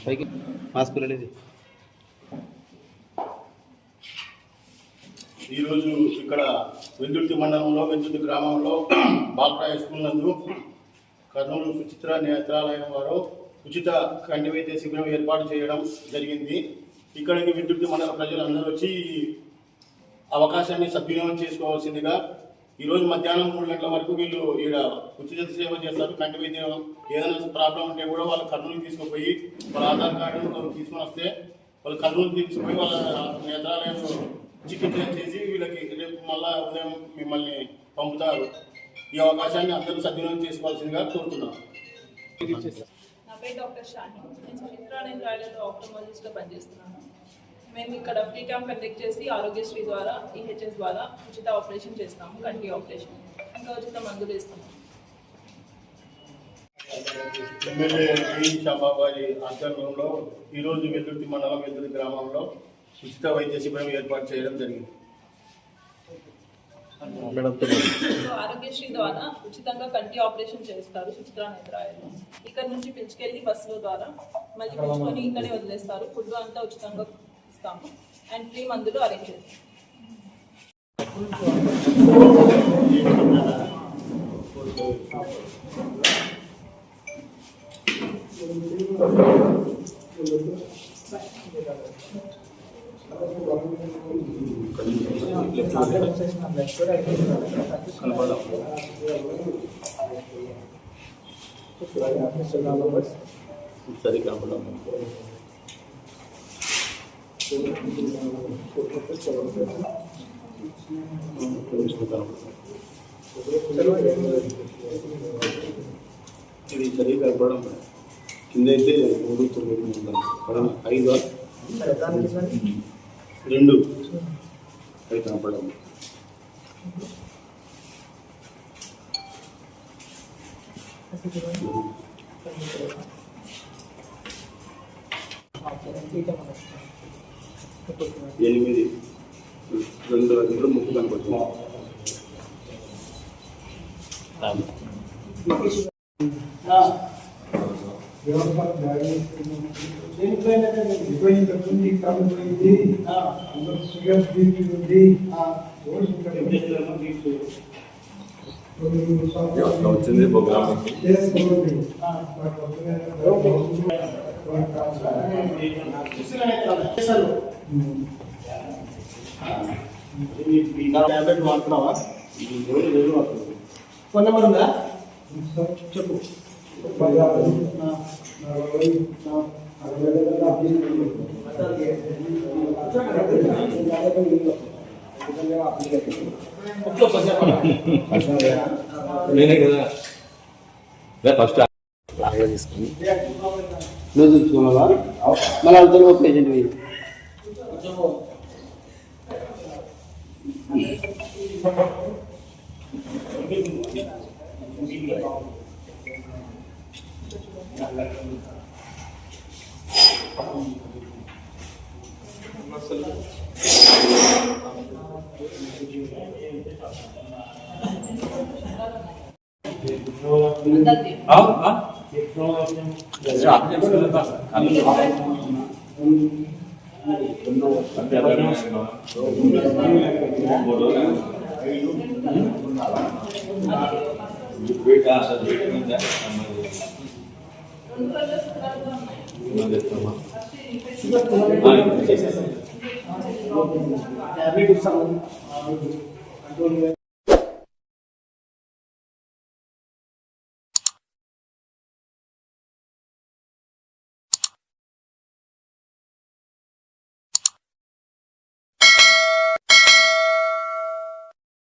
పైకి మాస్క్ లేదు. ఈరోజు ఇక్కడ వెందుర్తి మండలంలో వెందుర్తి గ్రామంలో బాలరాయ స్కూల్ నందు కర్నూలు సుచిత్ర నేత్రాలయం వారు ఉచిత కంటి వైద్య శిబిరం ఏర్పాటు చేయడం జరిగింది. ఇక్కడికి వెందుర్తి మండల ప్రజలందరూ వచ్చి అవకాశాన్ని సద్వినియోగం చేసుకోవాల్సిందిగా ఈరోజు మధ్యాహ్నం 3 గంటల వరకు వీళ్ళు ఈడ ఉచిత సేవ చేస్తారు. కంటి వైద్యం ఏదైనా ప్రాబ్లం ఉంటే కూడా వాళ్ళు కర్నూలు తీసుకుపోయి వాళ్ళ ఆధార్ కార్డు తీసుకుని వస్తే వాళ్ళు కర్నూలు తీసుకుపోయి వాళ్ళ నేత్రాలయంలో చికిత్స చేసి వీళ్ళకి రేపు మళ్ళా ఉదయం మిమ్మల్ని పంపుతారు. ఈ అవకాశాన్ని అందరూ సద్వినియోగం చేసుకోవాల్సిందిగా కోరుతున్నాను. నా పేరు డాక్టర్ షాని. నేను సుచిత్ర నేత్రాలయంలో ఆప్థమాలజిస్ట్గా పనిచేస్తున్నాను. మేము ఇక్కడ ఫ్రీ క్యాంప్ కండక్ట్ చేసి ఆరోగ్యశ్రీ ద్వారా ఈహెచ్ఎస్ ద్వారా ఉచిత ఆపరేషన్ చేస్తాము. కంటి ఆపరేషన్ ఇంకా ఉచిత మందులు ఇస్తాము. ఎమ్మెల్యే శ్యాంబాబాజీ ఆధ్వర్యంలో ఈరోజు వెల్దుర్తి మండలం వెల్దుర్తి గ్రామంలో ఉచిత వైద్య శిబిరం ఏర్పాటు చేయడం జరిగింది. ఆరోగ్యశ్రీ ద్వారా ఉచితంగా కంటి ఆపరేషన్ చేస్తారు సుచిత్ర నేత్రాలయంలో. ఇక్కడ నుంచి పిలుచుకెళ్ళి బస్సుల ద్వారా మళ్ళీ పిలుచుకొని ఇక్కడే వదిలేస్తారు. ఫుడ్ అంతా ఉచితంగా ఇస్తాము అండ్ ఫ్రీ మందులు అరేంజ్ చేస్తాం. సరే కనపడం ఇది సరిగ్గా కనపడం కింద అయితే 3 9 5 2 అయితే కనపడం ఎనిమిది 2 రకాల ముక్కు కనపడుతుంది. వచ్చింది ప్రోగ్రామ్ ట్యాబ్లెట్ వాడుతున్నావా? ఫోన్ నెంబర్ ఉందా? చెప్పు. నేనే కదా ఫస్ట్ తీసుకుని నువ్వు చూసుకున్నావా? మళ్ళీ అవుతారు ఒక పేషెంట్ పోయి ట్యాబ్లెట్ ఇస్తాము.